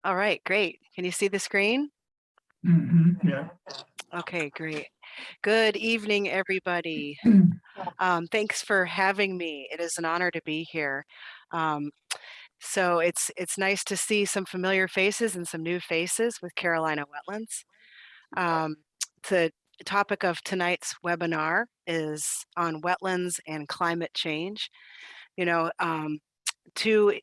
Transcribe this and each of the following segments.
All right, great. Can you see the screen? Yeah. Okay, great. Good evening, everybody. Thanks for having me. It is an honor to be here. Um, so it's nice to see some familiar faces and some new faces with Carolina Wetlands. Um, the topic of tonight's webinar is on wetlands and climate change. You know, two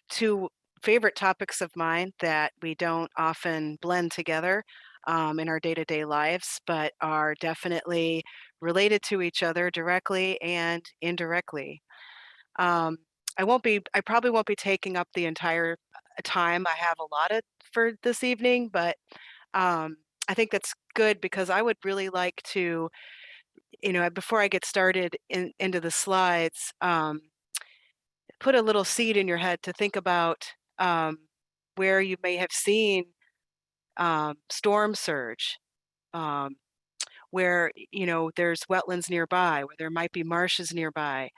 two favorite topics of mine that we don't often blend together in our day-to-day lives, but are definitely related to each other directly and indirectly. Um, I probably won't be taking up the entire time I have allotted for this evening, but um, I think that's good because I would really like to, before I get started into the slides, put a little seed in your head to think about um, where you may have seen storm surge, um, where there's wetlands nearby, where there might be marshes nearby,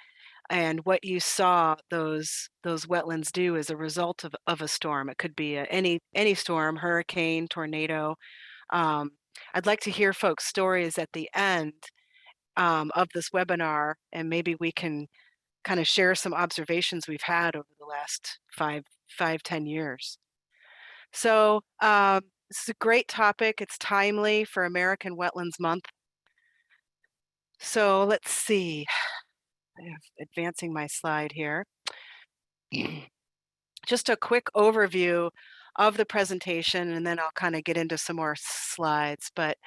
and what you saw those wetlands do as a result of a storm. It could be any storm, hurricane, tornado. Um, I'd like to hear folks' stories at the end of this webinar, and maybe we can kind of share some observations we've had over the last 10 years. So this is a great topic. It's timely for American Wetlands Month. So let's see, advancing my slide here. Just a quick overview of the presentation, and then I'll kind of get into some more slides. But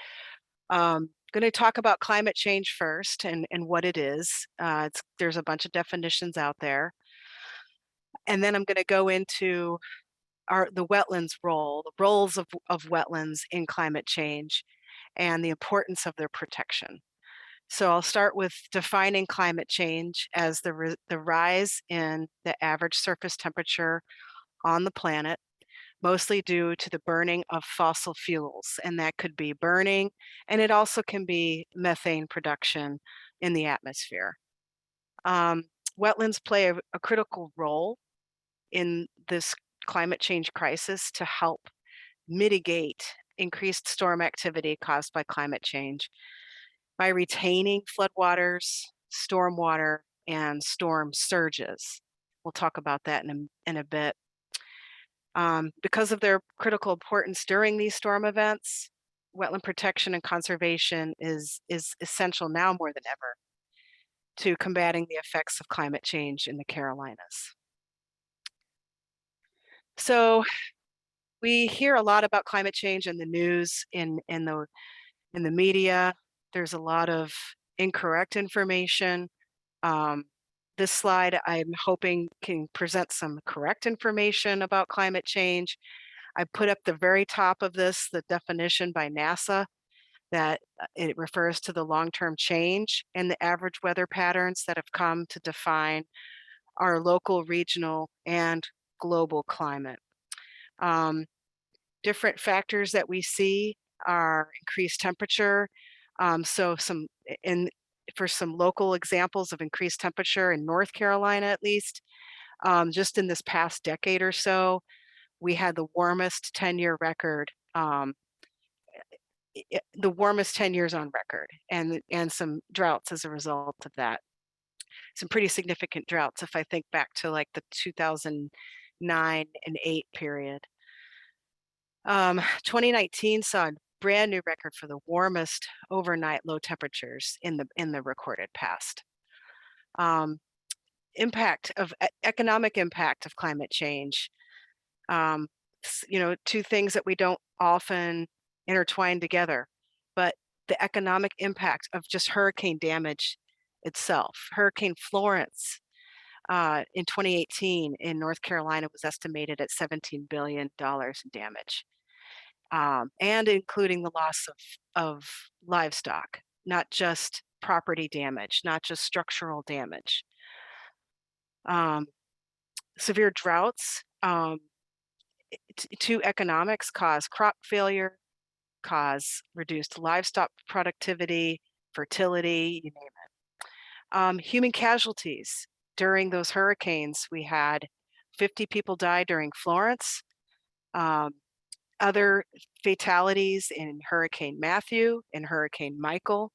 going to talk about climate change first and what it is. There's a bunch of definitions out there. And then I'm going to go into the wetlands role, the roles of wetlands in climate change, and the importance of their protection. So I'll start with defining climate change as the rise in the average surface temperature on the planet, mostly due to the burning of fossil fuels. And that could be burning, and it also can be methane production in the atmosphere. Wetlands play a critical role in this climate change crisis to help mitigate increased storm activity caused by climate change by retaining floodwaters, stormwater, and storm surges. We'll talk about that in a bit. Because of their critical importance during these storm events, wetland protection and conservation is essential now more than ever to combating the effects of climate change in the Carolinas. So we hear a lot about climate change in the news, in the media. There's a lot of incorrect information. This slide, I'm hoping, can present some correct information about climate change. I put up the very top of this, the definition by NASA, that it refers to the long-term change in the average weather patterns that have come to define our local, regional, and global climate. Different factors that we see are increased temperature. So for some local examples of increased temperature in North Carolina, at least, just in this past decade or so, we had the warmest 10-year record, the warmest 10 years on record, and some droughts as a result of that. Some pretty significant droughts if I think back to like the 2009 and 8 period. 2019 saw a brand new record for the warmest overnight low temperatures in the recorded past. Economic impact of climate change. Two things that we don't often intertwine together, but the economic impact of just hurricane damage itself. Hurricane Florence in 2018 in North Carolina was estimated at $17 billion in damage. And including the loss of livestock, not just property damage, not just structural damage. Severe droughts to economics cause crop failure, cause reduced livestock productivity, fertility, you name it. Human casualties. During those hurricanes, we had 50 people die during Florence, Other fatalities in Hurricane Matthew and Hurricane Michael,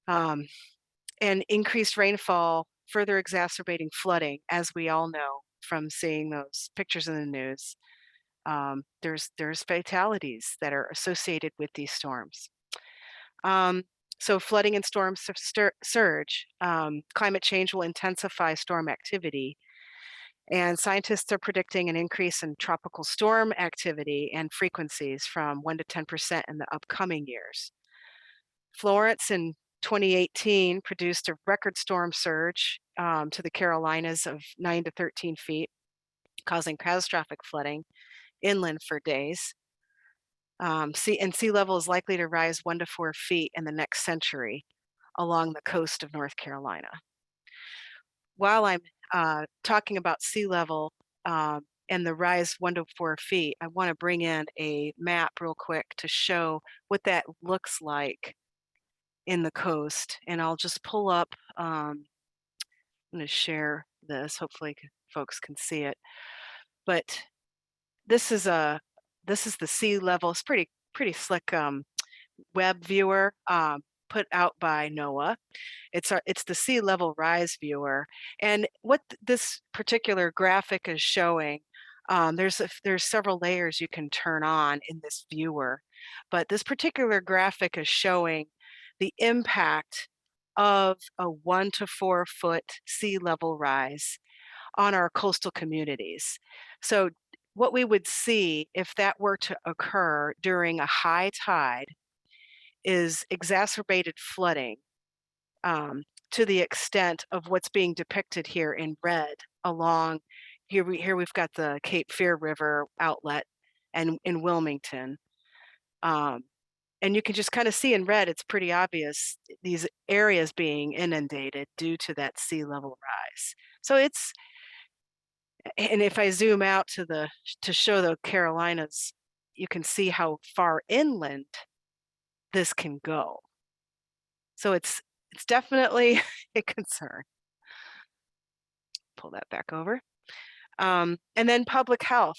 and increased rainfall further exacerbating flooding, as we all know from seeing those pictures in the news. There's fatalities that are associated with these storms. So flooding and storm surge, climate change will intensify storm activity, and scientists are predicting an increase in tropical storm activity and frequencies from 1 to 10% in the upcoming years. Florence in 2018 produced a record storm surge to the Carolinas of 9 to 13 feet, causing catastrophic flooding inland for days. Sea level is likely to rise 1 to 4 feet in the next century along the coast of North Carolina. While I'm talking about sea level and the rise 1 to 4 feet, I want to bring in a map real quick to show what that looks like in the coast. And I'll just pull up, I'm going to share this, hopefully folks can see it. But this is the sea level. It's pretty slick web viewer put out by NOAA. It's the sea level rise viewer, and what this particular graphic is showing, there's several layers you can turn on in this viewer, but this particular graphic is showing the impact of a 1 to 4 foot sea level rise on our coastal communities. So what we would see if that were to occur during a high tide is exacerbated flooding to the extent of what's being depicted here in red along here. We've got the Cape Fear River outlet and in Wilmington. And you can just kind of see in red, it's pretty obvious these areas being inundated due to that sea level rise. So and if I zoom out to show the Carolinas, you can see how far inland this can go. So it's definitely a concern. Pull that back over. And then public health,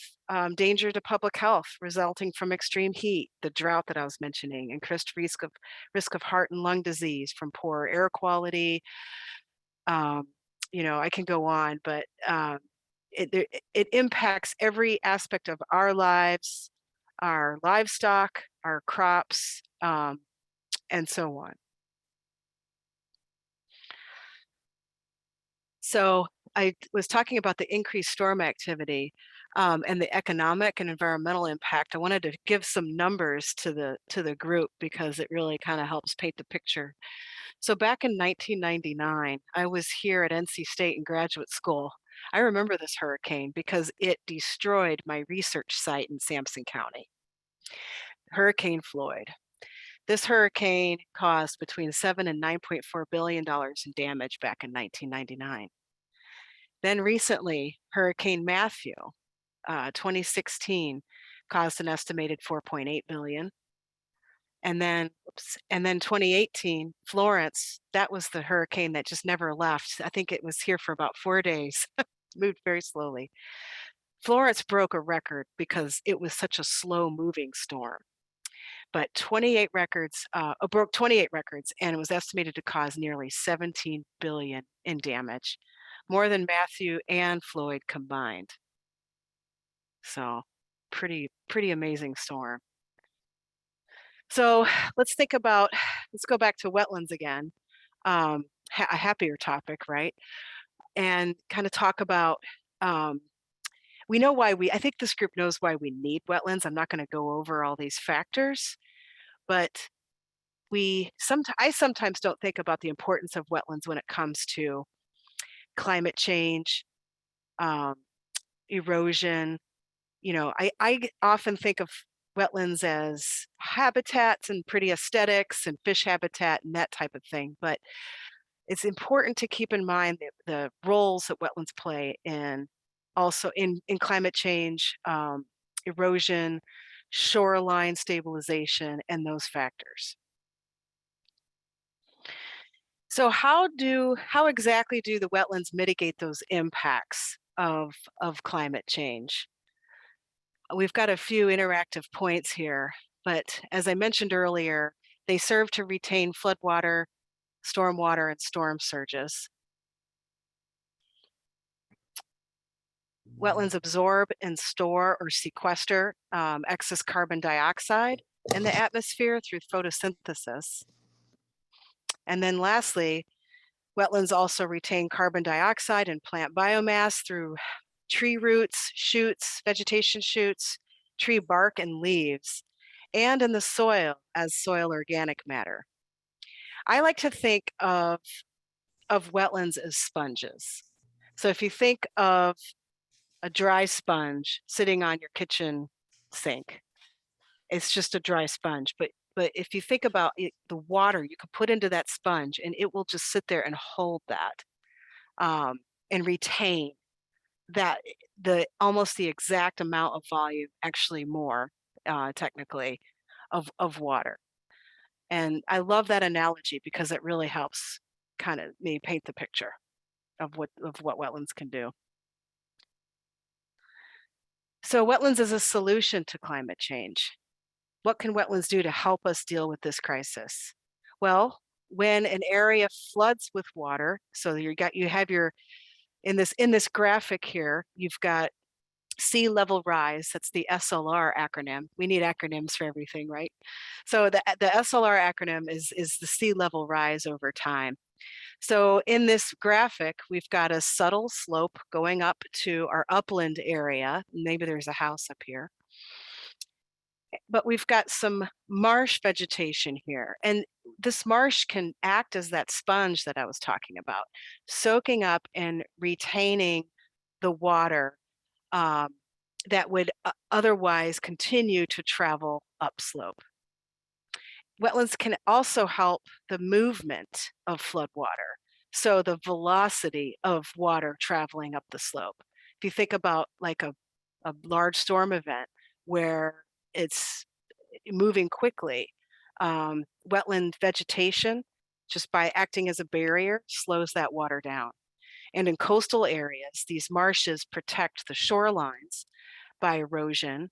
danger to public health resulting from extreme heat, the drought that I was mentioning, increased risk of heart and lung disease from poor air quality. I can go on, but it impacts every aspect of our lives, our livestock, our crops, and so on. So I was talking about the increased storm activity and the economic and environmental impact. I wanted to give some numbers to the group because it really kind of helps paint the picture. So back in 1999, I was here at NC State in graduate school. I remember this hurricane because it destroyed my research site in Sampson County. Hurricane Floyd. This hurricane caused between $7 and $9.4 billion in damage back in 1999. Then recently, Hurricane Matthew, 2016, caused an estimated $4.8 billion. And then 2018, Florence, that was the hurricane that just never left. I think it was here for about 4 days, moved very slowly. Florence broke a record because it was such a slow moving storm. But 28 records, broke 28 records, and it was estimated to cause nearly 17 billion in damage, more than Matthew and Floyd combined. So pretty amazing storm. So let's go back to wetlands again, a happier topic, right? And kind of talk about, we know why I think this group knows why we need wetlands. I'm not going to go over all these factors, but I sometimes don't think about the importance of wetlands when it comes to climate change, erosion. I often think of wetlands as habitats and pretty aesthetics and fish habitat and that type of thing. But it's important to keep in mind the roles that wetlands play in climate change, erosion, shoreline stabilization, and those factors. So how exactly do the wetlands mitigate those impacts of climate change? we've got a few interactive points here, but as I mentioned earlier, they serve to retain floodwater, stormwater, and storm surges. Wetlands absorb and store or sequester excess carbon dioxide in the atmosphere through photosynthesis. And then lastly, wetlands also retain carbon dioxide and plant biomass through tree roots, shoots, vegetation shoots, tree bark and leaves, and in the soil as soil organic matter. I like to think of wetlands as sponges. So if you think of a dry sponge sitting on your kitchen sink, it's just a dry sponge. But if you think about it, the water you can put into that sponge and it will just sit there and hold that and retain that almost the exact amount of volume, actually more technically, of water. And I love that analogy because it really helps kind of me paint the picture of what wetlands can do. So wetlands is a solution to climate change. What can wetlands do to help us deal with this crisis? Well, when an area floods with water, so you have your in this graphic here, you've got sea level rise. That's the SLR acronym. We need acronyms for everything, right? So the SLR acronym is the sea level rise over time. So in this graphic, we've got a subtle slope going up to our upland area. Maybe there's a house up here. But we've got some marsh vegetation here. And this marsh can act as that sponge that I was talking about, soaking up and retaining the water that would otherwise continue to travel upslope. Wetlands can also help the movement of floodwater, so the velocity of water traveling up the slope. If you think about like a large storm event where it's moving quickly, wetland vegetation, just by acting as a barrier, slows that water down. And in coastal areas, these marshes protect the shorelines by erosion,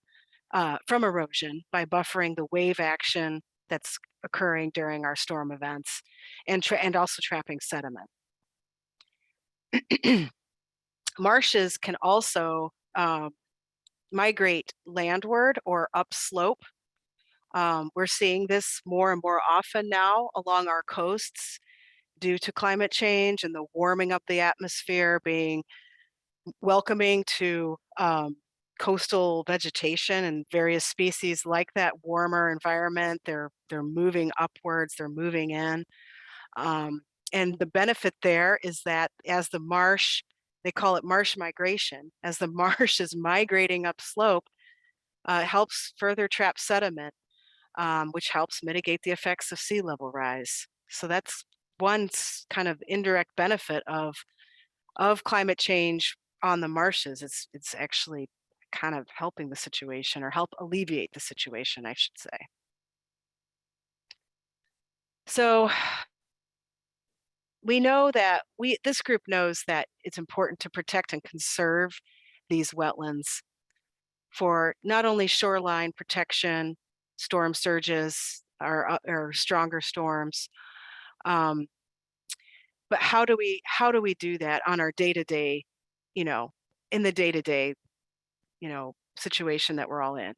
from erosion by buffering the wave action that's occurring during our storm events, and also trapping sediment. Marshes can also migrate landward or upslope. We're seeing this more and more often now along our coasts due to climate change and the warming of the atmosphere being welcoming to coastal vegetation and various species like that warmer environment. They're moving upwards, they're moving in. And the benefit there is that as the marsh, they call it marsh migration, as the marsh is migrating upslope, it helps further trap sediment, which helps mitigate the effects of sea level rise. So that's one kind of indirect benefit of climate change on the marshes. It's actually kind of helping the situation, or help alleviate the situation, I should say. So we know that this group knows that it's important to protect and conserve these wetlands for not only shoreline protection, storm surges, or stronger storms, but how do we do that on our day-to-day, in the day-to-day, situation that we're all in?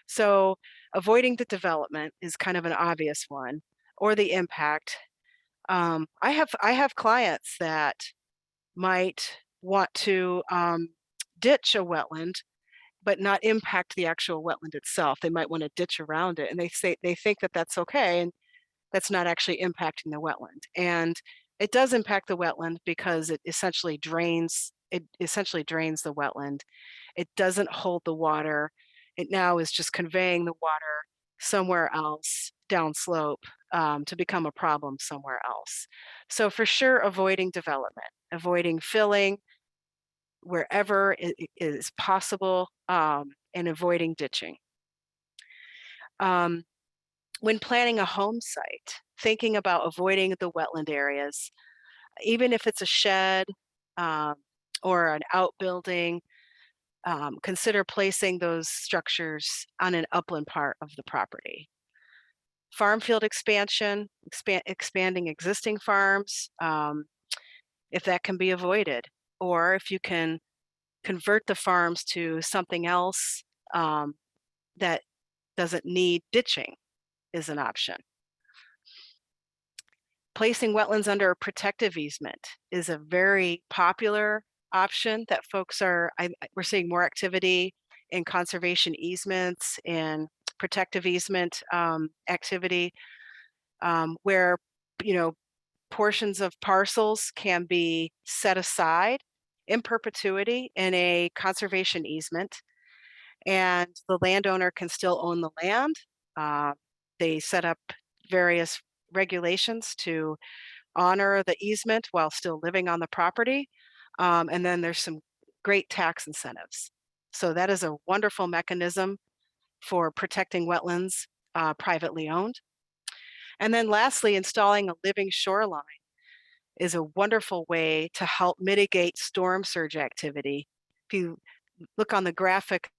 So avoiding the development is kind of an obvious one, or the impact. I have clients that might want to ditch a wetland, but not impact the actual wetland itself. They might want to ditch around it, and they think that that's okay, and that's not actually impacting the wetland. And it does impact the wetland because it essentially drains the wetland. It doesn't hold the water. It now is just conveying the water somewhere else downslope to become a problem somewhere else. So for sure, avoiding development, avoiding filling wherever it is possible, and avoiding ditching. When planning a home site, thinking about avoiding the wetland areas, even if it's a shed or an outbuilding, consider placing those structures on an upland part of the property. Farm field expansion, expanding existing farms, if that can be avoided, or if you can convert the farms to something else that doesn't need ditching is an option. Placing wetlands under a protective easement is a very popular option that folks we're seeing more activity in conservation easements and protective easement activity, where, portions of parcels can be set aside in perpetuity in a conservation easement, and the landowner can still own the land. They set up various regulations to honor the easement while still living on the property. And then there's some great tax incentives. So that is a wonderful mechanism for protecting wetlands privately owned. And then lastly, installing a living shoreline is a wonderful way to help mitigate storm surge activity. If you look on the graphic,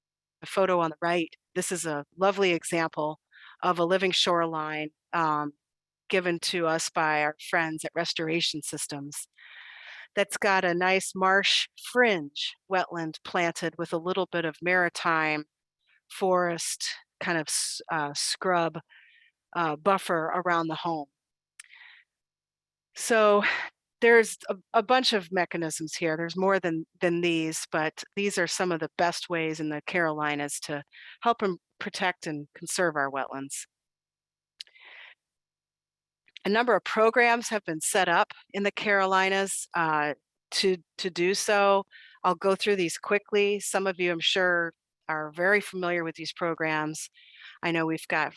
the photo on the right, this is a lovely example of a living shoreline given to us by our friends at Restoration Systems. That's got a nice marsh fringe wetland planted with a little bit of maritime forest kind of scrub buffer around the home. So there's a bunch of mechanisms here. There's more than these, but these are some of the best ways in the Carolinas to help and protect and conserve our wetlands. A number of programs have been set up in the Carolinas to do so. I'll go through these quickly. Some of you, I'm sure, are very familiar with these programs. I know we've got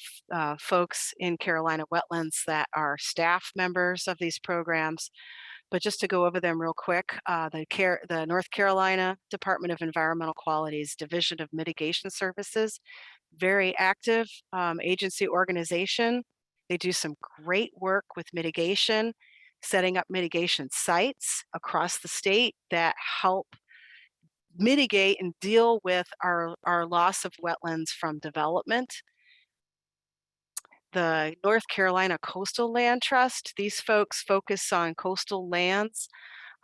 folks in Carolina Wetlands that are staff members of these programs, but just to go over them real quick, the North Carolina Department of Environmental Quality's Division of Mitigation Services, very active agency organization. They do some great work with mitigation, setting up mitigation sites across the state that help mitigate and deal with our loss of wetlands from development. The North Carolina Coastal Land Trust, these folks focus on coastal lands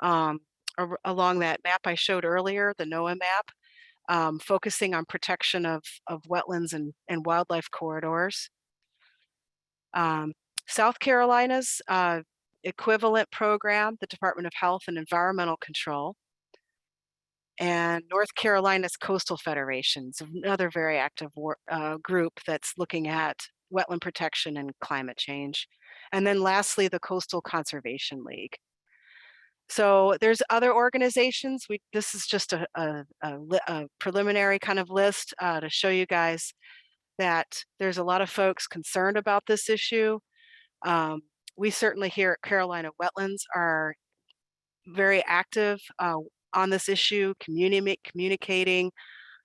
along that map I showed earlier, the NOAA map, focusing on protection of wetlands and wildlife corridors. South Carolina's equivalent program, the Department of Health and Environmental Control, and North Carolina's Coastal Federation's another very active group that's looking at wetland protection and climate change. And then lastly, the Coastal Conservation League. So there's other organizations. This is just a preliminary kind of list to show you guys that there's a lot of folks concerned about this issue. We certainly here at Carolina Wetlands are very active on this issue, communicating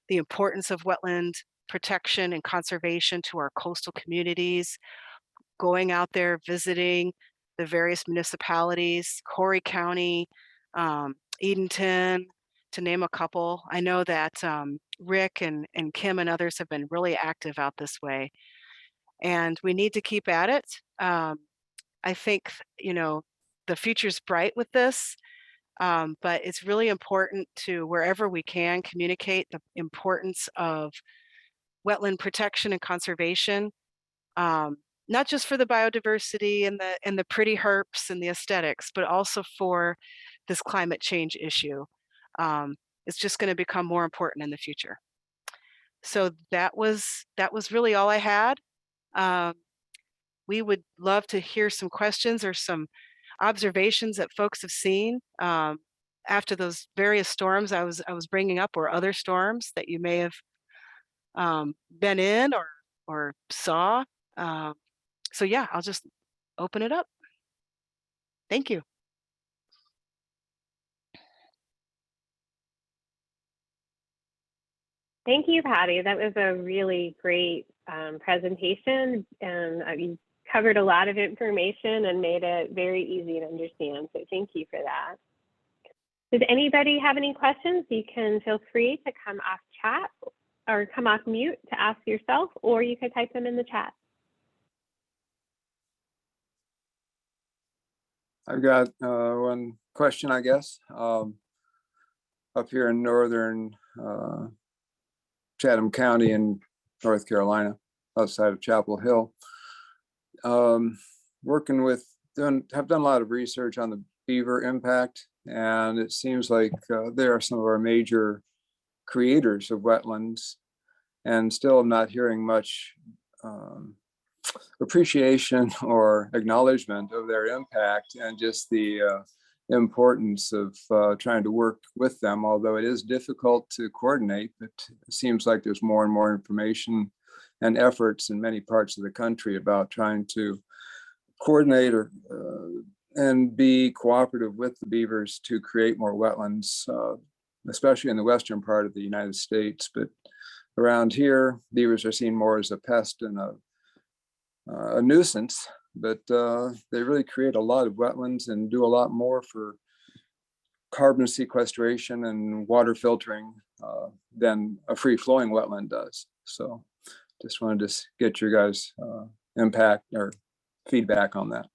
the importance of wetland protection and conservation to our coastal communities, going out there, visiting the various municipalities, Horry County, Edenton, to name a couple. I know that Rick and Kim and others have been really active out this way, and we need to keep at it. I think, the future's bright with this, but it's really important to, wherever we can, communicate the importance of wetland protection and conservation, not just for the biodiversity and the pretty herps and the aesthetics, but also for this climate change issue. It's just going to become more important in the future. So that was really all I had. We would love to hear some questions or some observations that folks have seen after those various storms I was bringing up, or other storms that you may have been in or saw. So yeah, I'll just open it up. Thank you. Thank you, Patty. That was a really great presentation, and you covered a lot of information and made it very easy to understand. So thank you for that. Does anybody have any questions? You can feel free to come off chat or come off mute to ask yourself, or you can type them in the chat. I've got one question, I guess. Up here in northern Chatham County in North Carolina, outside of Chapel Hill, working with, have done a lot of research on the beaver impact, and it seems like they are some of our major creators of wetlands, and still I'm not hearing much appreciation or acknowledgement of their impact and just the importance of trying to work with them, although it is difficult to coordinate. But it seems like there's more and more information and efforts in many parts of the country about trying to coordinate or and be cooperative with the beavers to create more wetlands, especially in the western part of the United States. But around here, beavers are seen more as a pest and a nuisance, but they really create a lot of wetlands and do a lot more for carbon sequestration and water filtering than a free-flowing wetland does. So just wanted to get your guys' impact or feedback on that.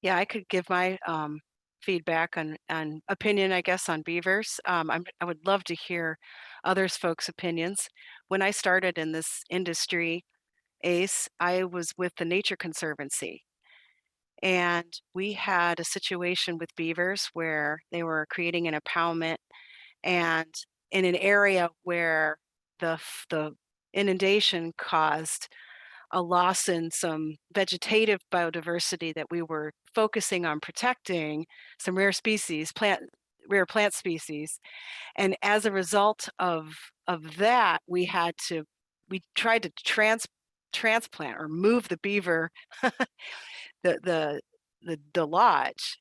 Yeah, I could give my feedback and opinion, I guess, on beavers. I would love to hear others folks' opinions. When I started in this industry, ACE, I was with the Nature Conservancy, and we had a situation with beavers where they were creating an impoundment, and in an area where the inundation caused a loss in some vegetative biodiversity that we were focusing on protecting, some rare species, rare plant species. And as a result of that, we tried to transplant or move the beaver, the lodge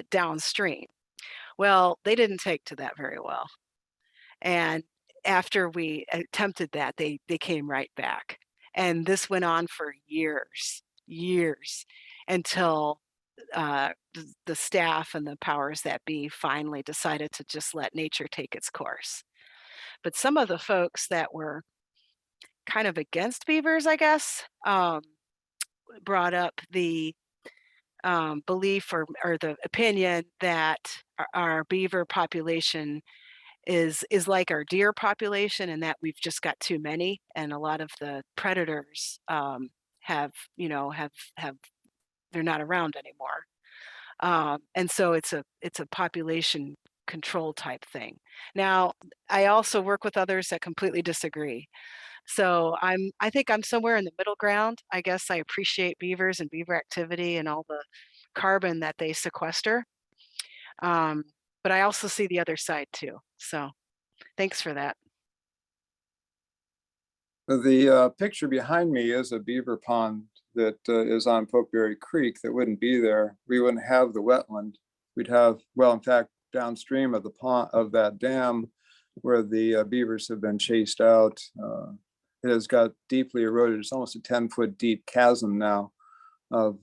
downstream. Well, they didn't take to that very well. And after we attempted that, they came right back. And this went on for years, until the staff and the powers that be finally decided to just let nature take its course. But some of the folks that were kind of against beavers, I guess, brought up the belief or the opinion that our beaver population is like our deer population, and that we've just got too many, and a lot of the predators have they're not around anymore, and so it's a population control type thing. Now, I also work with others that completely disagree. So I think I'm somewhere in the middle ground. I guess I appreciate beavers and beaver activity and all the carbon that they sequester. But I also see the other side too. So thanks for that. The picture behind me is a beaver pond that is on Pokeberry Creek that wouldn't be there. We wouldn't have the wetland. We'd have, well, in fact, downstream of the pond, of that dam where the beavers have been chased out, it has got deeply eroded. It's almost a 10-foot deep chasm now of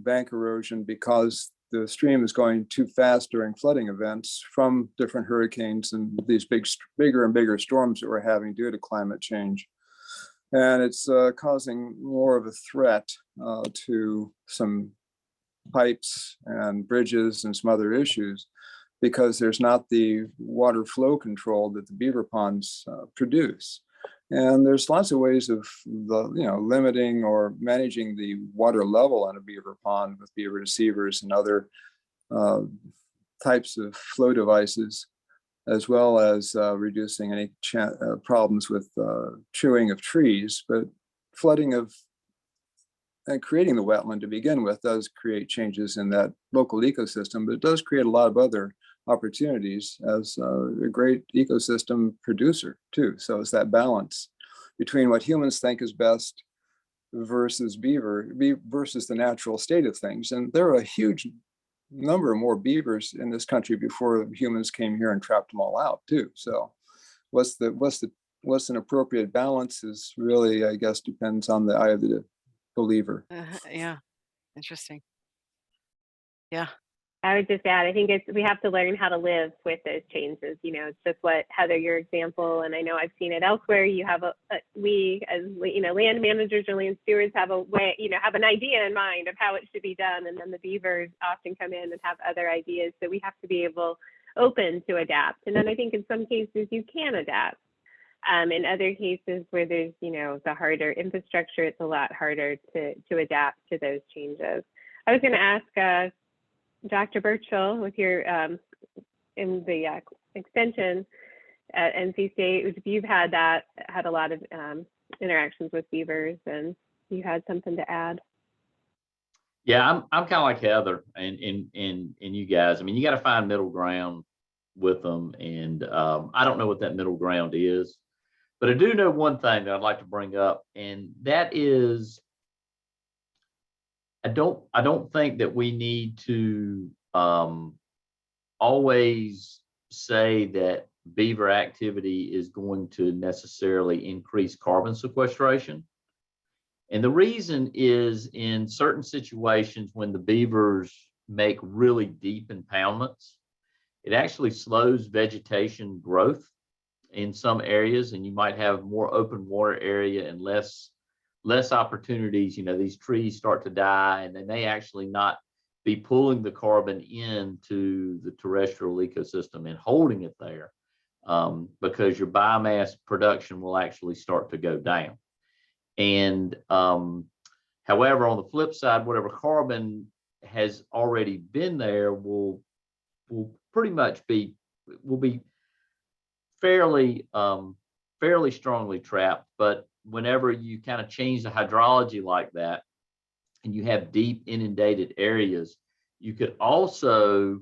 bank erosion because the stream is going too fast during flooding events from different hurricanes and these bigger and bigger storms that we're having due to climate change. And it's causing more of a threat to some pipes and bridges and some other issues because there's not the water flow control that the beaver ponds produce. And there's lots of ways of limiting or managing the water level in a beaver pond with beaver deceivers and other types of flow devices, as well as reducing any problems with chewing of trees. But flooding of and creating the wetland to begin with does create changes in that local ecosystem, but it does create a lot of other opportunities as a great ecosystem producer too. So it's that balance between what humans think is best versus versus the natural state of things. And there are a huge number of more beavers in this country before humans came here and trapped them all out too. So what's an appropriate balance is really, I guess, depends on the eye of the believer. Yeah, interesting. Yeah. I would just add, I think we have to learn how to live with those changes. You know, it's just what, Heather, your example, and I know I've seen it elsewhere. You have we as, you know, land managers or land stewards have a way, you know, have an idea in mind of how it should be done. And then the beavers often come in and have other ideas. So we have to be open to adapt. And then I think in some cases you can adapt. In other cases where there's, you know, the harder infrastructure, it's a lot harder to adapt to those changes. I was going to ask Dr. Burchell, with your in the extension at NC State, if you've had a lot of interactions with beavers, and you had something to add. Yeah, I'm kind of like Heather and you guys. I mean, you got to find middle ground with them, and I don't know what that middle ground is, but I do know one thing that I'd like to bring up, and that is, I don't think that we need to always say that beaver activity is going to necessarily increase carbon sequestration. And the reason is, in certain situations when the beavers make really deep impoundments, it actually slows vegetation growth in some areas, and you might have more open water area and less opportunities. You know, these trees start to die, and they may actually not be pulling the carbon into the terrestrial ecosystem and holding it there, because your biomass production will actually start to go down. And however, on the flip side, whatever carbon has already been there will pretty much be fairly strongly trapped. But whenever you kind of change the hydrology like that, and you have deep inundated areas, you could also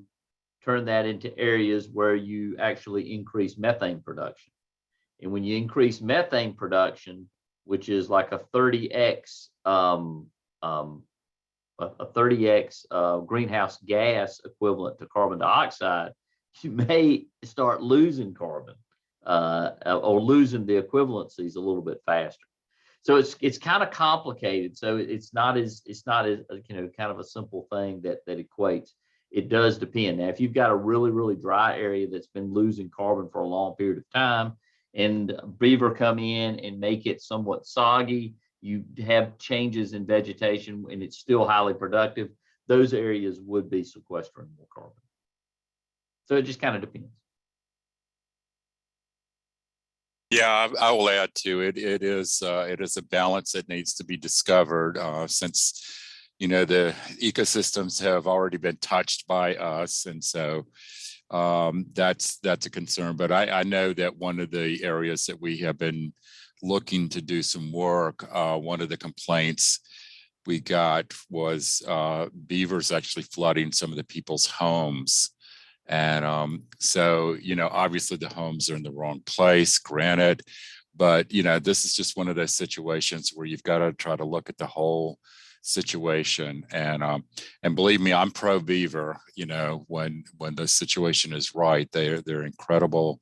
turn that into areas where you actually increase methane production. And when you increase methane production, which is like a 30x greenhouse gas equivalent to carbon dioxide, you may start losing carbon or losing the equivalencies a little bit faster. So it's kind of complicated. So it's not as you know, kind of a simple thing that equates. It does depend. Now, if you've got a really, really dry area that's been losing carbon for a long period of time, and beaver come in and make it somewhat soggy, you have changes in vegetation and it's still highly productive, those areas would be sequestering more carbon. So it just kind of depends. Yeah, I will add to it. It is a balance that needs to be discovered, since, you know, the ecosystems have already been touched by us, and so that's a concern. But I know that one of the areas that we have been looking to do some work, one of the complaints we got was beavers actually flooding some of the people's homes. And so, you know, obviously the homes are in the wrong place, granted, but, you know, this is just one of those situations where you've got to try to look at the whole situation. And believe me, I'm pro beaver. You know, when the situation is right, they're incredible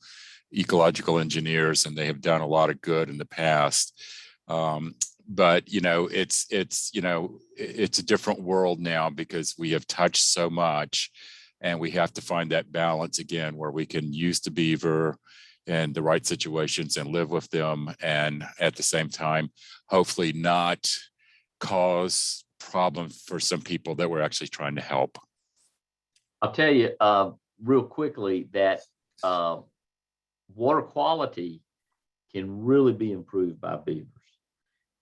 ecological engineers, and they have done a lot of good in the past. But, you know, it's a different world now because we have touched so much. And we have to find that balance again, where we can use the beaver in the right situations and live with them, and at the same time, hopefully not cause problems for some people that we're actually trying to help. I'll tell you real quickly that water quality can really be improved by beavers.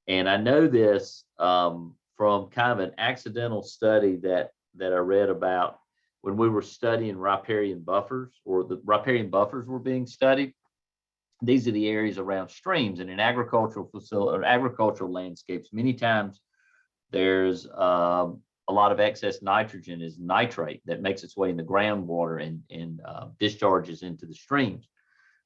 And I know this from kind of an accidental study that I read about when we were studying riparian buffers, or the riparian buffers were being studied. These are the areas around streams, and in agricultural facility or agricultural landscapes, many times there's a lot of excess nitrogen, is nitrate, that makes its way in the groundwater and discharges into the streams.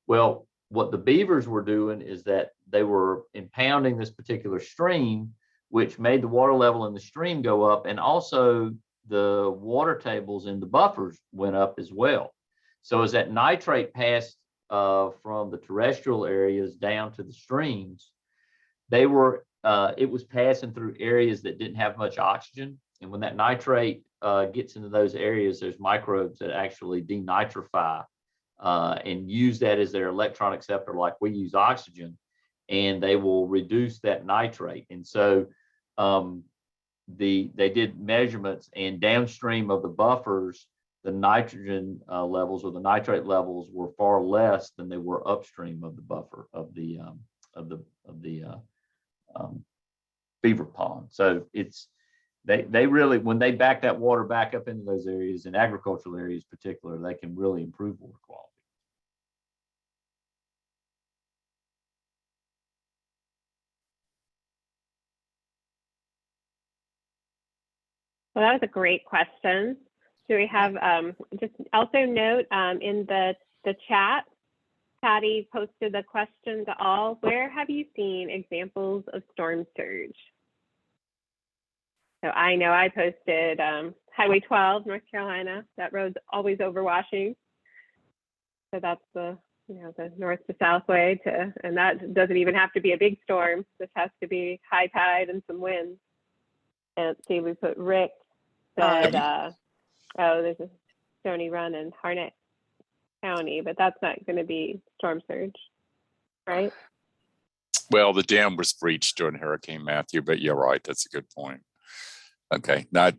Well, what the beavers were doing is that they were impounding this particular stream, which made the water level in the stream go up, and also the water tables in the buffers went up as well. So as that nitrate passed from the terrestrial areas down to the streams, it was passing through areas that didn't have much oxygen. And when that nitrate gets into those areas, there's microbes that actually denitrify and use that as their electron acceptor, like we use oxygen, and they will reduce that nitrate. And so they did measurements, and downstream of the buffers, the nitrogen levels or the nitrate levels were far less than they were upstream of the buffer of the beaver pond. So it's they really, when they back that water back up into those areas, in agricultural areas in particular, they can really improve water quality. Well, that was a great question. Do we have, just also note in the chat, Patty posted the question to all, where have you seen examples of storm surge? So I know I posted Highway 12, North Carolina. That road's always overwashing. So that's the, the north to south way and that doesn't even have to be a big storm. This has to be high tide and some wind. And let's see, we put Rick said, oh, there's a Stony Run in Harnett County, but that's not going to be storm surge, right? Well, the dam was breached during Hurricane Matthew, but you're right. That's a good point. Okay, not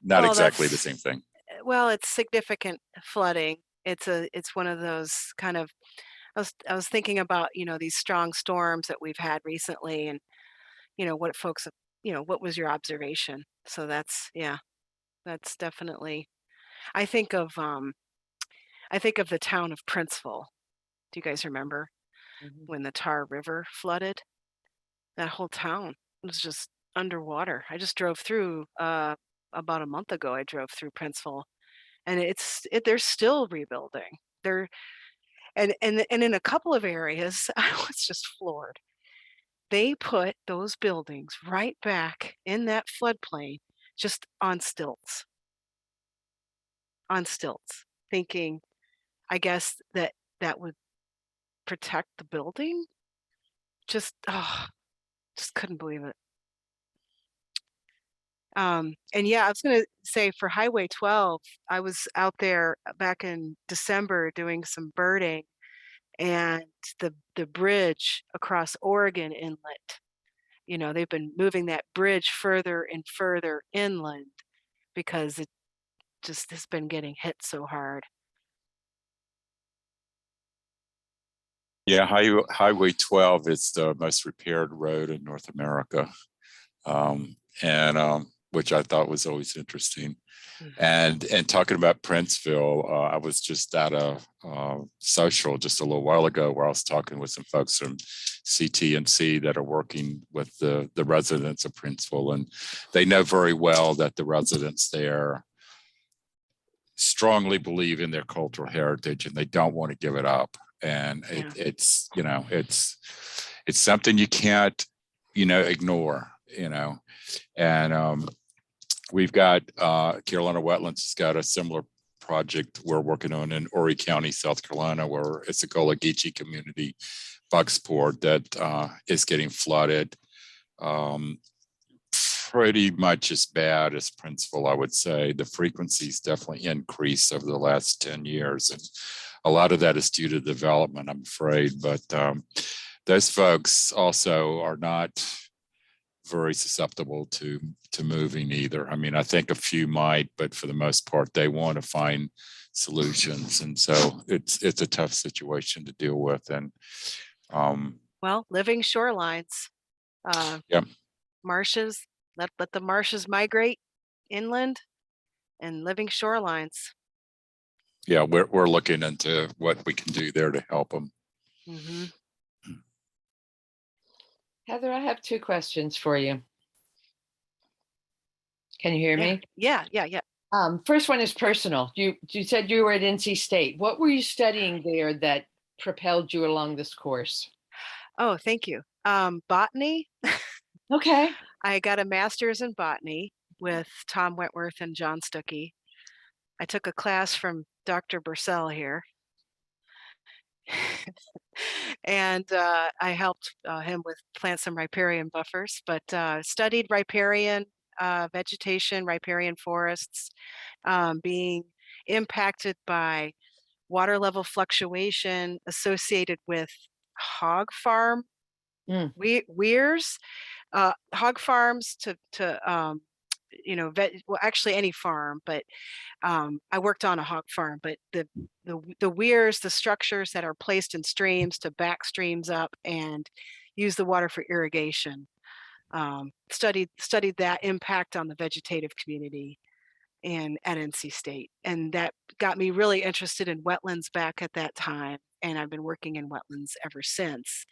Well, exactly the same thing. Well, it's significant flooding. It's one of those kind of, I was thinking about, these strong storms that we've had recently, and, what folks, what was your observation? So that's definitely, I think of the town of Princeville. Do you guys remember when the Tar River flooded? That whole town was just underwater. I just drove through about a month ago. I drove through Princeville, and they're still rebuilding. And in a couple of areas, I was just floored. They put those buildings right back in that floodplain, just on stilts. Thinking, I guess that would protect the building. Just couldn't believe it. And yeah, I was going to say, for Highway 12, I was out there back in December doing some birding, and the bridge across Oregon Inlet, they've been moving that bridge further and further inland because it just has been getting hit so hard. Yeah, Highway 12 is the most repaired road in North America, and which I thought was always interesting. And talking about Princeville, I was just at a social just a little while ago where I was talking with some folks from CT&C that are working with the residents of Princeville, and they know very well that the residents there strongly believe in their cultural heritage and they don't want to give it up. And it's something you can't ignore, and we've got Carolina Wetlands has got a similar project we're working on in Horry County, South Carolina, where it's a Gullah Geechee community, Bucksport, that is getting flooded pretty much as bad as Princeville, I would say. The frequency's definitely increased over the last 10 years. And a lot of that is due to development, I'm afraid. But those folks also are not very susceptible to moving either. I mean, I think a few might, but for the most part, they want to find solutions. And so it's a tough situation to deal with. And well, living shorelines, marshes, let the marshes migrate inland, and living shorelines. Yeah, we're looking into what we can do there to help them. Heather, I have two questions for you. Can you hear me? Yeah. First one is personal. You said you were at NC State. What were you studying there that propelled you along this course? Oh, thank you. Botany. Okay. I got a master's in botany with Tom Wentworth and John Stuckey. I took a class from Dr. Bursell here. And I helped him with plant some riparian buffers, but studied riparian vegetation, riparian forests, being impacted by water level fluctuation associated with hog farm weirs, hog farms well, actually any farm, but I worked on a hog farm, but the weirs, the structures that are placed in streams to back streams up and use the water for irrigation. Studied that impact on the vegetative community at NC State. And that got me really interested in wetlands back at that time. And I've been working in wetlands ever since.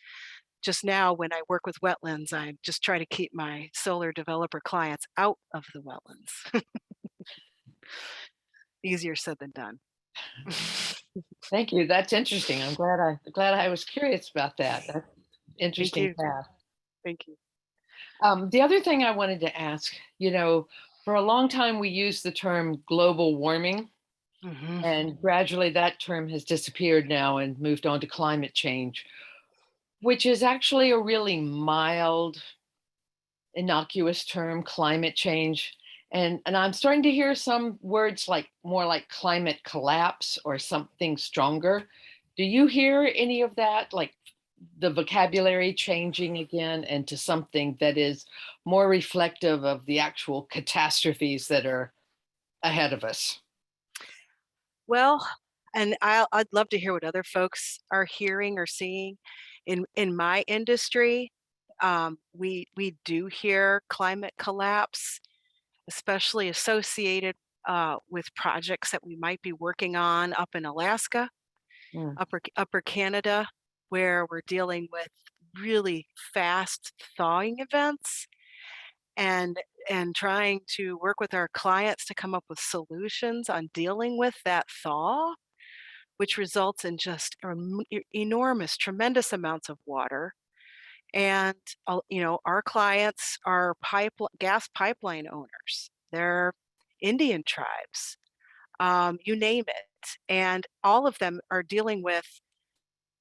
Just now, when I work with wetlands, I just try to keep my solar developer clients out of the wetlands. Easier said than done. Thank you. That's interesting. I'm glad I was curious about that. That's interesting you. path. Thank you. The other thing I wanted to ask, for a long time we used the term global warming, and gradually that term has disappeared now and moved on to climate change, which is actually a really mild, innocuous term, climate change. And I'm starting to hear some words more like climate collapse or something stronger. Do you hear any of that, like the vocabulary changing again into something that is more reflective of the actual catastrophes that are ahead of us? Well, and I'd love to hear what other folks are hearing or seeing. In my industry, we do hear climate collapse, especially associated with projects that we might be working on up in Alaska, upper Canada, where we're dealing with really fast thawing events and trying to work with our clients to come up with solutions on dealing with that thaw, which results in just enormous, tremendous amounts of water. And, our clients are gas pipeline owners. They're Indian tribes, you name it. And all of them are dealing with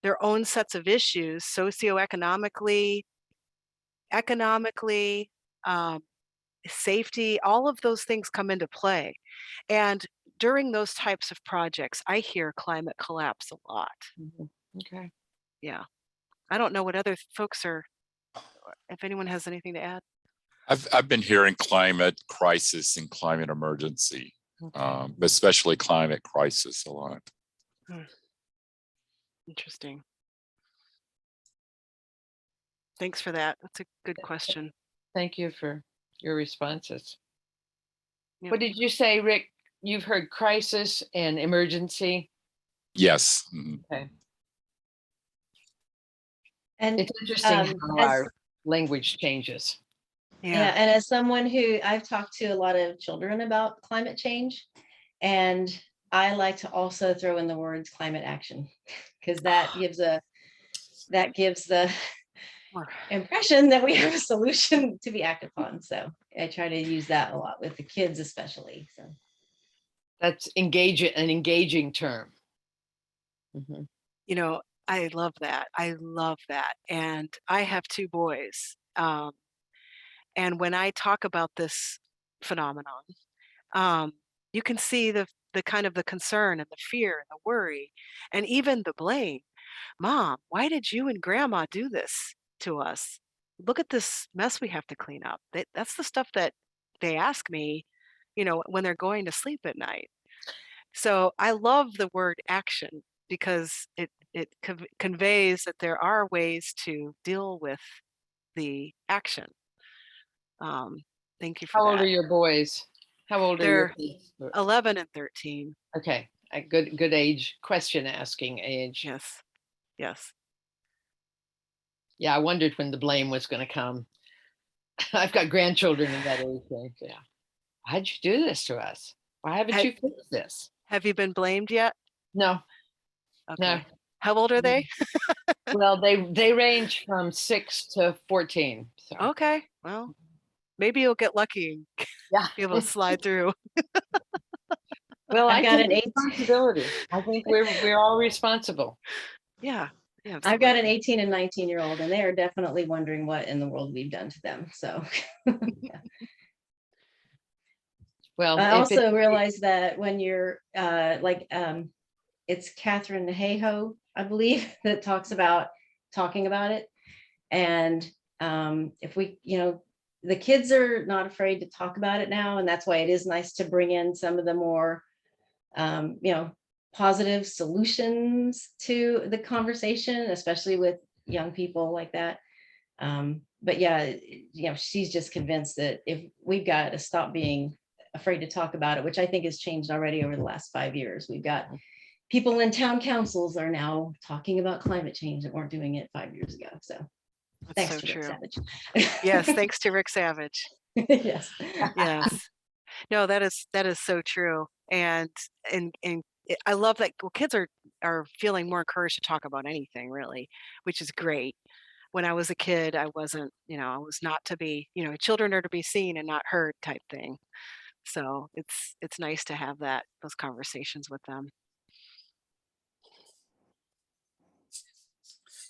their own sets of issues, socioeconomically, economically, safety, all of those things come into play. And during those types of projects, I hear climate collapse a lot. Okay. Yeah. I don't know what other folks if anyone has anything to add. I've been hearing climate crisis and climate emergency, but especially climate crisis a lot. Interesting. Thanks for that. That's a good question. Thank you for your responses. Yep. What did you say, Rick? You've heard crisis and emergency? Yes. Okay. And It's interesting how our language changes. yeah, and as someone who I've talked to a lot of children about climate change, and I like to also throw in the words climate action, because that gives the impression that we have a solution to be acted upon. So I try to use that a lot with the kids, especially. So that's an engaging term. I love that. I love that. And I have 2 boys. And when I talk about this phenomenon, you can see the kind of the concern and the fear and the worry and even the blame. Mom, why did you and Grandma do this to us? Look at this mess we have to clean up. That's the stuff that they ask me, when they're going to sleep at night. So I love the word action because it conveys that there are ways to deal with the action. Thank you for that. How old are your boys? How old are your kids? 11 and 13. Okay, a good age, question asking age. Yes. Yes. Yeah, I wondered when the blame was going to come. I've got grandchildren in that age range. Yeah. How'd you do this to us? Why haven't you fixed this? Have you been blamed yet? No. Okay. No. How old are they? Well, they range from 6 to 14. So. Okay. Well, maybe you'll get lucky and be able to slide through. Well, I've got an responsibility. I think we're all responsible. Yeah. I've got an 18 and 19-year-old, and they are definitely wondering what in the world we've done to them. So yeah. Well, I if it- also realized that when you're it's Catherine Hayhoe, I believe, that talks about talking about it. And if we, the kids are not afraid to talk about it now. And that's why it is nice to bring in some of the more, positive solutions to the conversation, especially with young people like that. But yeah, she's just convinced that if we've got to stop being afraid to talk about it, which I think has changed already over the last 5 years. We've got people in town councils are now talking about climate change that weren't doing it 5 years ago. So That's thanks so to Rick true. Savage. Yes, thanks to Rick Savage. Yes. Yes. No, that is so true. And I love that kids are feeling more encouraged to talk about anything really, which is great. When I was a kid, I wasn't, I was not to be, children are to be seen and not heard type thing. So it's nice to have those conversations with them.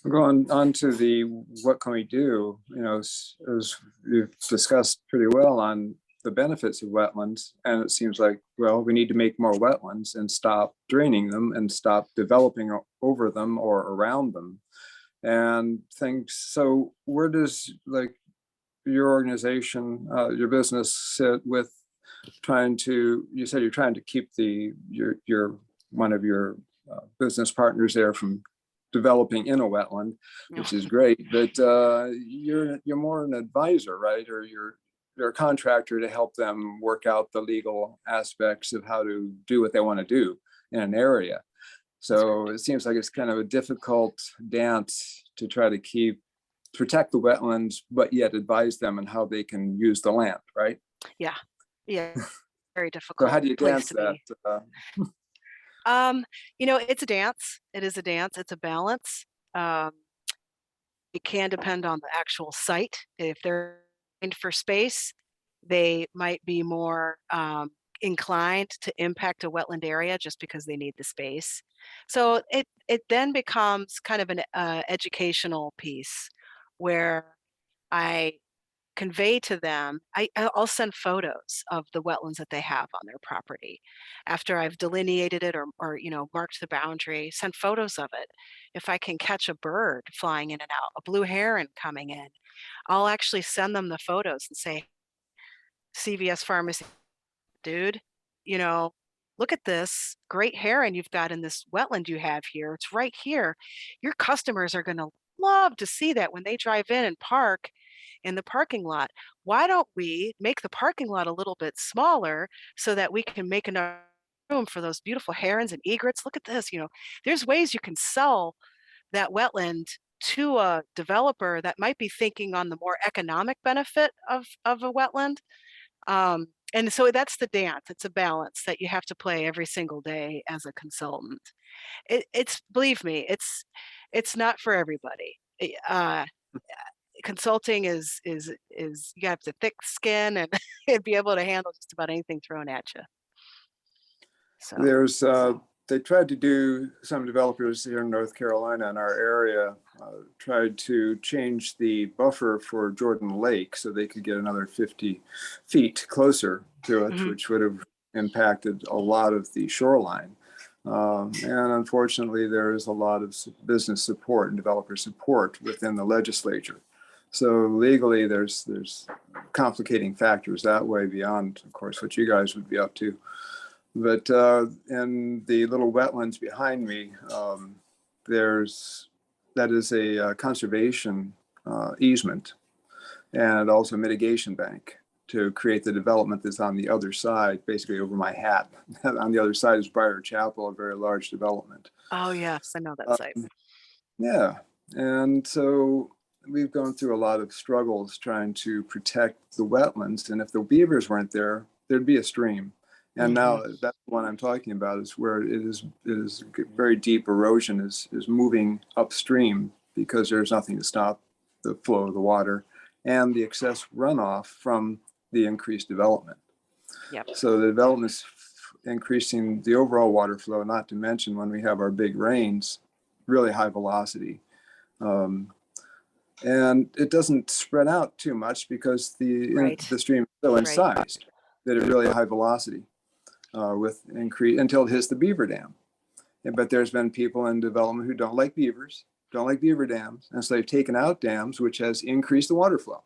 Going on to the what can we do, as we've discussed pretty well on the benefits of wetlands, and it seems like, well, we need to make more wetlands and stop draining them and stop developing over them or around them and things. So where does your organization, your business sit with trying to, you said you're trying to keep your one of your business partners there from developing in a wetland, which is great, but you're more an advisor, right? Or you're a contractor to help them work out the legal aspects of how to do what they want to do in an area. So it seems like it's kind of a difficult dance to try to protect the wetlands, but yet advise them on how they can use the land, right? Yeah. Very So difficult. how do you place dance to that? be. It's a dance. It is a dance. It's a balance. It can depend on the actual site. If they're in for space, they might be more inclined to impact a wetland area just because they need the space. So it then becomes kind of an educational piece where I convey to them, I'll send photos of the wetlands that they have on their property after I've delineated it or marked the boundary, send photos of it. If I can catch a bird flying in and out, a blue heron coming in, I'll actually send them the photos and say, CVS Pharmacy, dude, look at this great heron you've got in this wetland you have here. It's right here. Your customers are going to love to see that when they drive in and park in the parking lot. Why don't we make the parking lot a little bit smaller so that we can make enough room for those beautiful herons and egrets? Look at this, there's ways you can sell that wetland to a developer that might be thinking on the more economic benefit of a wetland. And so that's the dance. It's a balance that you have to play every single day as a consultant. Believe me, it's not for everybody. Consulting is you have to thick skin and be able to handle just about anything thrown at you. So they tried to do, some developers here in North Carolina in our area tried to change the buffer for Jordan Lake so they could get another 50 feet closer to it, which would have impacted a lot of the shoreline. And unfortunately, there is a lot of business support and developer support within the legislature. So legally, there's complicating factors that way beyond, of course, what you guys would be up to. But in the little wetlands behind me, that is a conservation easement and also mitigation bank to create the development that's on the other side, basically over my hat. On the other side is Briar Chapel, a very large development. Oh yes, I know that site. Yeah, and so we've gone through a lot of struggles trying to protect the wetlands. And if the beavers weren't there, there'd be a stream. And now that's the one I'm talking about, is where it is very deep erosion is moving upstream because there's nothing to stop the flow of the water and the excess runoff from the increased development. Yep. So the development is increasing the overall water flow, not to mention when we have our big rains, really high velocity. And it doesn't spread out too much because the stream is so incised. at a really high velocity with increase until it hits the beaver dam. But there's been people in development who don't like beavers, don't like beaver dams. And so they've taken out dams, which has increased the water flow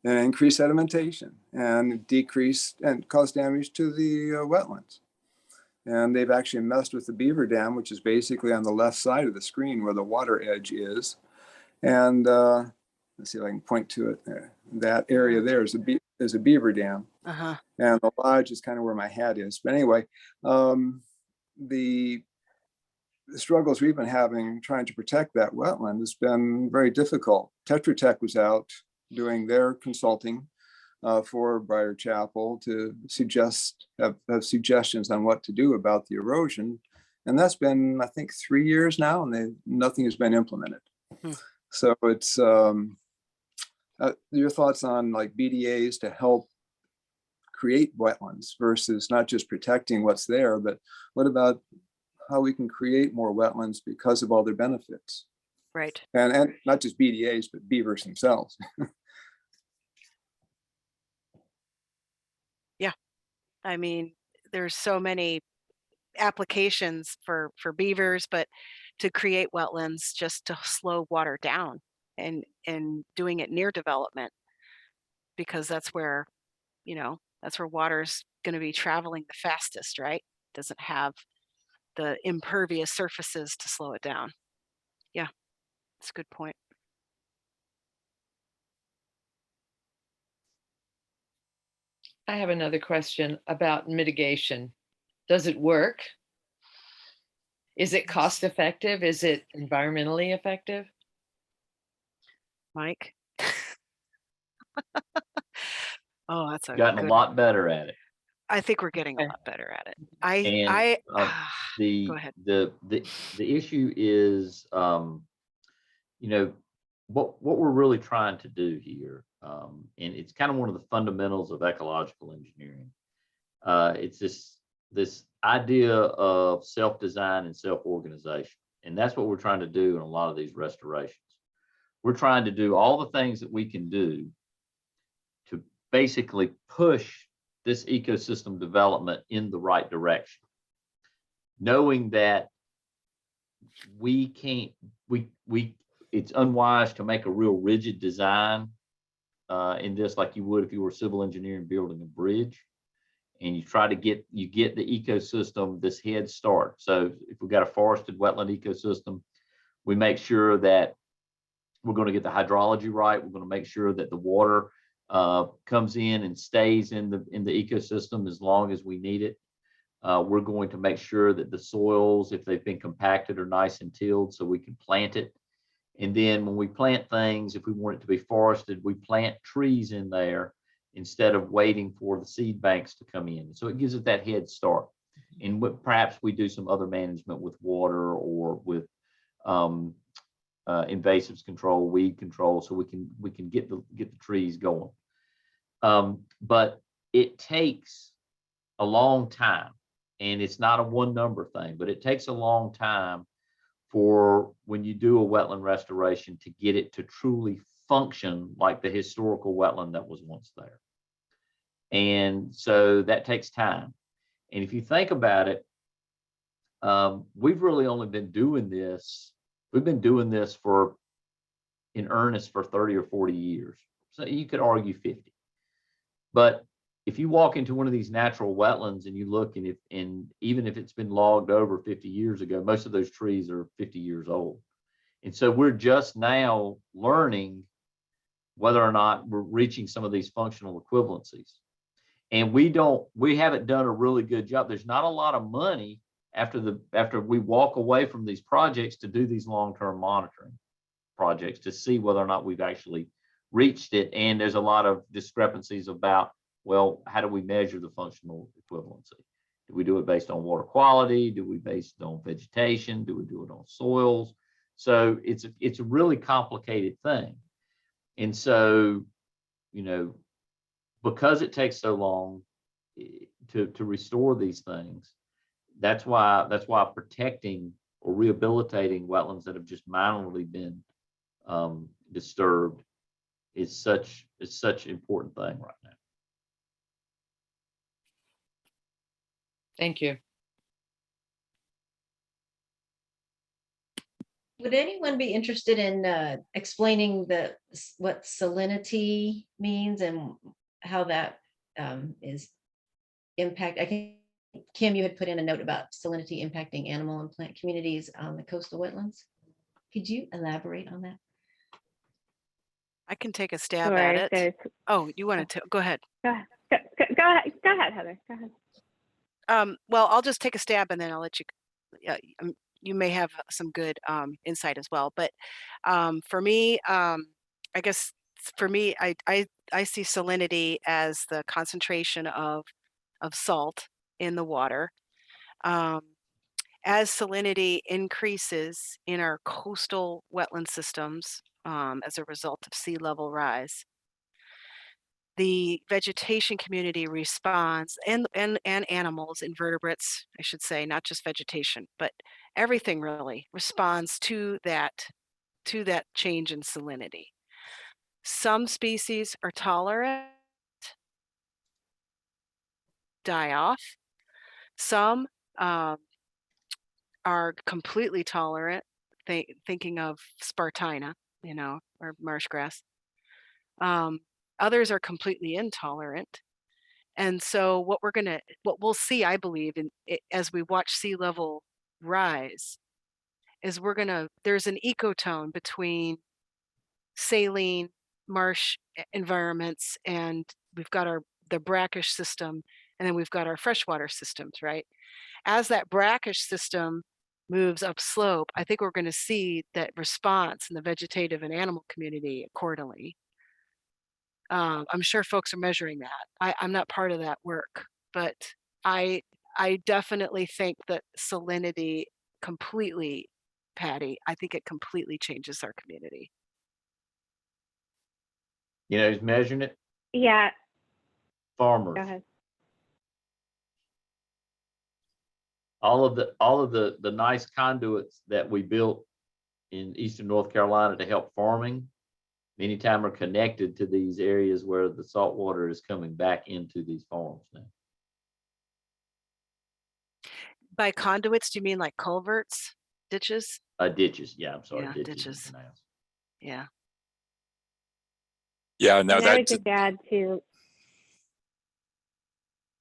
and increased sedimentation and decreased and caused damage to the wetlands. And they've actually messed with the beaver dam, which is basically on the left side of the screen where the water edge is. And let's see if I can point to it there. That area there is a beaver dam. Uh-huh. And the lodge is kind of where my hat is. But anyway, the struggles we've been having trying to protect that wetland has been very difficult. Tetra Tech was out doing their consulting for Briar Chapel to have suggestions on what to do about the erosion. And that's been, I think, 3 years now, and nothing has been implemented. Hmm. So it's your thoughts on like BDAs to help create wetlands versus not just protecting what's there, but what about how we can create more wetlands because of all their benefits? Right. And not just BDAs, but beavers themselves. I mean, there's so many applications for beavers, but to create wetlands just to slow water down and doing it near development, because that's where, that's where water's going to be traveling the fastest, right? Doesn't have the impervious surfaces to slow it down. Yeah, that's a good point. I have another question about mitigation. Does it work? Is it cost effective? Is it environmentally effective? Mike? Oh, that's a Gotten a good lot one. better at it. I think we're getting a Okay. lot better at it. And Go ahead. the issue is, what we're really trying to do here, and it's kind of one of the fundamentals of ecological engineering. It's this idea of self-design and self-organization, and that's what we're trying to do in a lot of these restorations. We're trying to do all the things that we can do to basically push this ecosystem development in the right direction, knowing that we can't, it's unwise to make a real rigid design in this, like you would if you were civil engineering building a bridge, and you try to get the ecosystem this head start. So if we've got a forested wetland ecosystem, we make sure that we're going to get the hydrology right. We're going to make sure that the water comes in and stays in the ecosystem as long as we need it. We're going to make sure that the soils, if they've been compacted, are nice and tilled so we can plant it. And then when we plant things, if we want it to be forested, we plant trees in there instead of waiting for the seed banks to come in. So it gives it that head start. And perhaps we do some other management with water or with invasives control, weed control, so we can get the trees going. But it takes a long time, and it's not a one number thing, but it takes a long time for when you do a wetland restoration to get it to truly function like the historical wetland that was once there. And so that takes time. And if you think about it, we've really only been doing this. We've been doing this in earnest for 30 or 40 years. So you could argue 50. But if you walk into one of these natural wetlands and you look, and even if it's been logged over 50 years ago, most of those trees are 50 years old. And so we're just now learning whether or not we're reaching some of these functional equivalencies. And we haven't done a really good job. There's not a lot of money after we walk away from these projects to do these long-term monitoring projects to see whether or not we've actually reached it. And there's a lot of discrepancies about, well, how do we measure the functional equivalency? Do we do it based on water quality? Do we base it on vegetation? Do we do it on soils? So it's a really complicated thing. And so, because it takes so long to restore these things, that's why protecting or rehabilitating wetlands that have just minorly been disturbed is such an important thing right now. Thank you. Would anyone be interested in explaining what salinity means and how that is impact? I think, Kim, you had put in a note about salinity impacting animal and plant communities on the coastal wetlands. Could you elaborate on that? I can take a stab Sure, at it. there's- Oh, you wanted to, go ahead. Go ahead. Go ahead, Heather. Go ahead. Well, I'll just take a stab and then I'll let you, you may have some good insight as well. But for me, I guess for me, I see salinity as the concentration of salt in the water. As salinity increases in our coastal wetland systems as a result of sea level rise, the vegetation community responds, and animals, invertebrates, I should say, not just vegetation, but everything really responds to that change in salinity. Some species are tolerant, die off. Some are completely tolerant, thinking of Spartina, or marsh grass. Others are completely intolerant. And so what we'll see, I believe, as we watch sea level rise, is there's an ecotone between saline marsh environments, and we've got the brackish system, and then we've got our freshwater systems, right? As that brackish system moves upslope, I think we're going to see that response in the vegetative and animal community accordingly. I'm sure folks are measuring that. I'm not part of that work, but I definitely think that salinity completely, Patty, I think it completely changes our community. You know, who's measuring it? Yeah, Farmers. go ahead. All of the nice conduits that we built in Eastern North Carolina to help farming, many times are connected to these areas where the salt water is coming back into these farms now. By conduits, do you mean like culverts, ditches? Ditches, yeah, I'm sorry, Yeah, ditches. ditches. Pronounced. Yeah. Yeah, no, And I would that, just add to,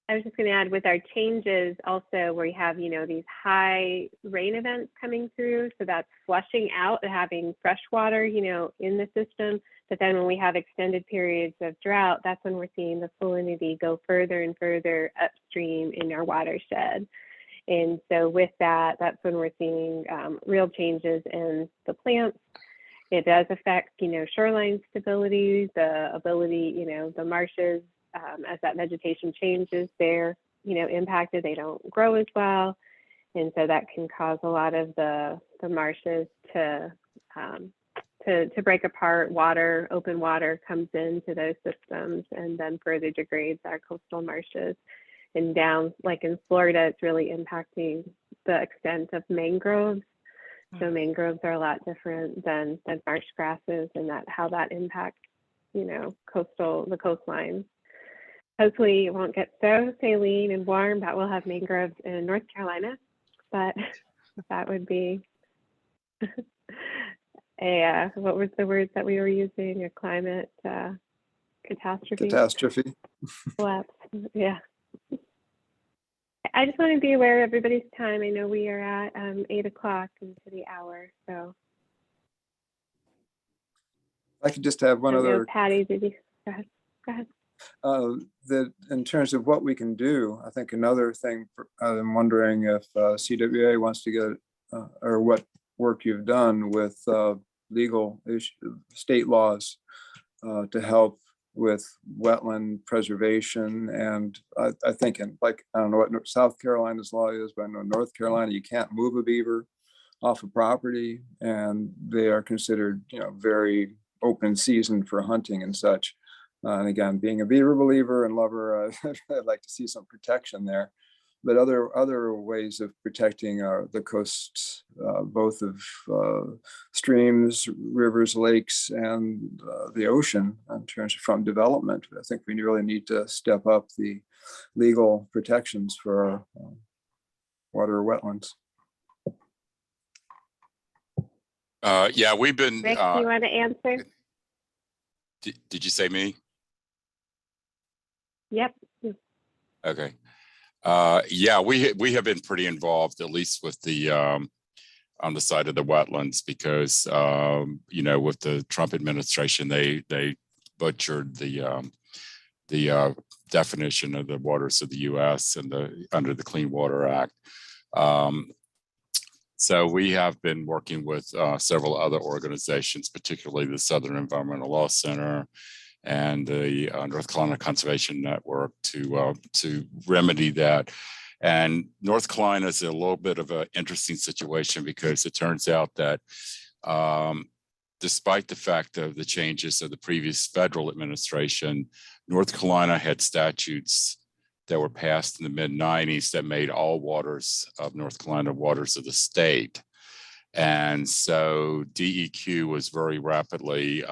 I was just going to add with our changes also where you have, these high rain events coming through. So that's flushing out, having fresh water, in the system. But then when we have extended periods of drought, that's when we're seeing the salinity go further and further upstream in our watershed. And so with that, that's when we're seeing real changes in the plants. It does affect, shoreline stability, the ability, the marshes, as that vegetation changes, they're, impacted, they don't grow as well. And so that can cause a lot of the marshes to break apart. Open water comes into those systems and then further degrades our coastal marshes. And down, like in Florida, it's really impacting the extent of mangroves. So mangroves are a lot different than marsh grasses, and how that impacts, the coastlines. Hopefully it won't get so saline and warm that we'll have mangroves in North Carolina, but that would be what was the word that we were using? A climate catastrophe. Catastrophe. Collapse. Yeah. I just want to be aware of everybody's time. I know we are at 8 o'clock into the hour, so. I could just have one I don't know, other. Patty, did you? Go ahead. That in terms of what we can do, I think another thing I'm wondering if CWA wants to get or what work you've done with legal state laws to help with wetland preservation. And I think I don't know what South Carolina's law is, but I know North Carolina, you can't move a beaver off a property, and they are considered, very open season for hunting and such. And again, being a beaver believer and lover, I'd like to see some protection there. But other ways of protecting the coasts, both of streams, rivers, lakes, and the ocean in terms of from development. I think we really need to step up the legal protections for water wetlands. Yeah, we've been, Rick, do you want to answer? did you say me? Yep. Okay. Yeah, we have been pretty involved, at least with the on the side of the wetlands, because you know, with the Trump administration, they butchered the definition of the waters of the U.S. and under the Clean Water Act. So we have been working with several other organizations, particularly the Southern Environmental Law Center and the North Carolina Conservation Network to remedy that. And North Carolina is a little bit of an interesting situation, because it turns out that despite the fact of the changes of the previous federal administration, North Carolina had statutes that were passed in the mid-90s that made all waters of North Carolina waters of the state. And so DEQ was very rapidly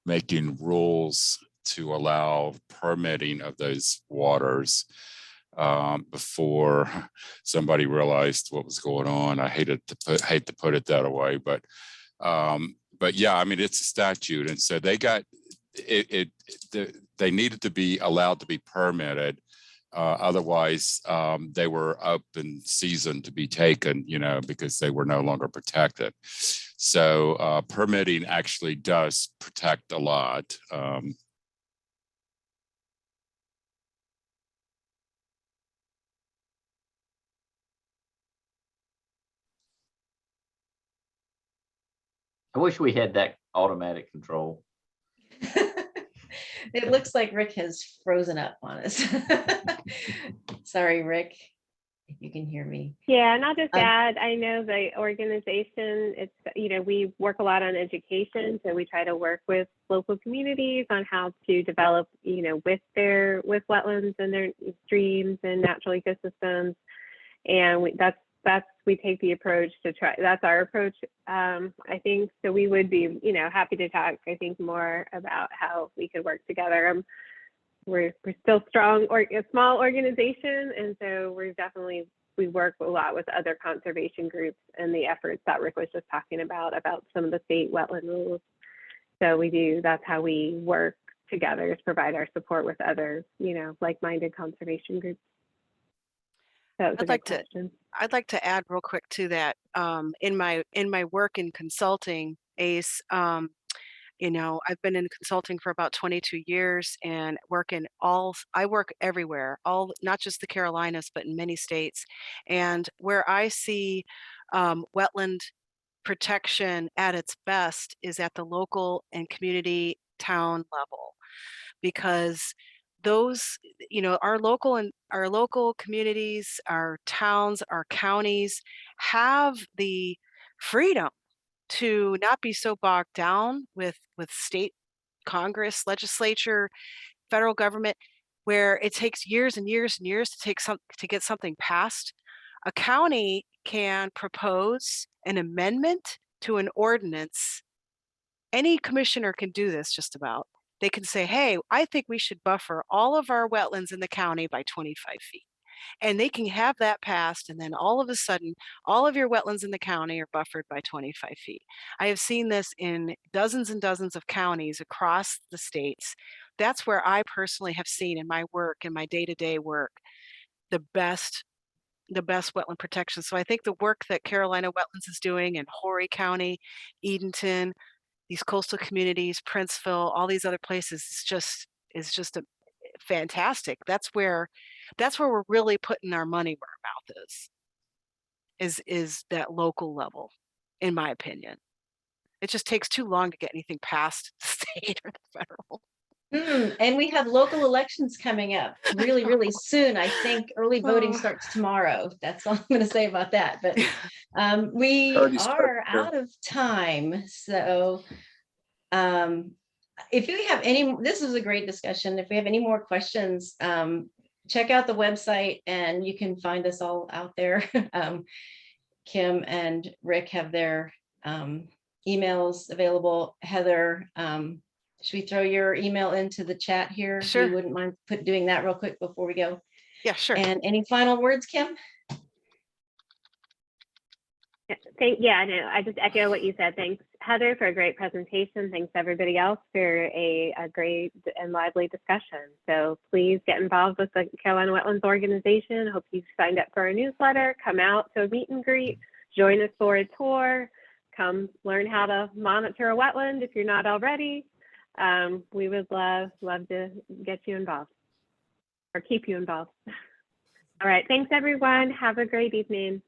making rules to allow permitting of those waters before somebody realized what was going on. I hate to put it that way, but yeah, I mean, it's a statute, and so they got it. They needed to be allowed to be permitted. Otherwise, they were up in season to be taken, you know, because they were no longer protected. So permitting actually does protect a lot. I wish we had that automatic control. It looks like Rick has frozen up on us. Sorry, Rick, if you can hear me. Yeah, and I'll just add, I know the organization, it's, you know, we work a lot on education, so we try to work with local communities on how to develop, you know, with wetlands and their streams and natural ecosystems. And we take the approach to try, that's our approach, I think. So we would be, you know, happy to talk, I think, more about how we could work together. We're still strong, or a small organization, and so we work a lot with other conservation groups and the efforts that Rick was just talking about some of the state wetland rules. So we do, that's how we work together, is provide our support with other, you know, like-minded conservation groups. So I'd like to add real quick to that. In my work in consulting, ACE, you know, I've been in consulting for about 22 years and I work everywhere, not just the Carolinas, but in many states. And where I see wetland protection at its best is at the local and community town level, because those, you know, our local communities, our towns, our counties have the freedom to not be so bogged down with state Congress, legislature, federal government, where it takes years and years and years to get something passed. A county can propose an amendment to an ordinance. Any commissioner can do this, just about. They can say, hey, I think we should buffer all of our wetlands in the county by 25 feet. And they can have that passed, and then all of a sudden, all of your wetlands in the county are buffered by 25 feet. I have seen this in dozens and dozens of counties across the states. That's where I personally have seen in my work, in my day-to-day work, the best wetland protection. So I think the work that Carolina Wetlands is doing in Horry County, Edenton, these coastal communities, Princeville, all these other places is just a fantastic. That's where we're really putting our money where our mouth is that local level, in my opinion. It just takes too long to get anything past the state or the federal. And we have local elections coming up really, really soon. I think early voting starts tomorrow. That's all I'm going to say about that. But we are out of time. So if you have this is a great discussion. If we have any more questions, check out the website and you can find us all out there. Kim and Rick have their emails available. Heather, should we throw your email into the chat here? Sure. You wouldn't mind doing that real quick before we go? Yeah, sure. And any final words, Kim? Yeah, no, I just echo what you said. Thanks, Heather, for a great presentation. Thanks everybody else for a great and lively discussion. So please get involved with the Carolina Wetlands organization. Hope you've signed up for our newsletter. Come out to a meet and greet. Join us for a tour. Come learn how to monitor a wetland if you're not already. We would love to get you involved or keep you involved. All right, thanks everyone. Have a great evening.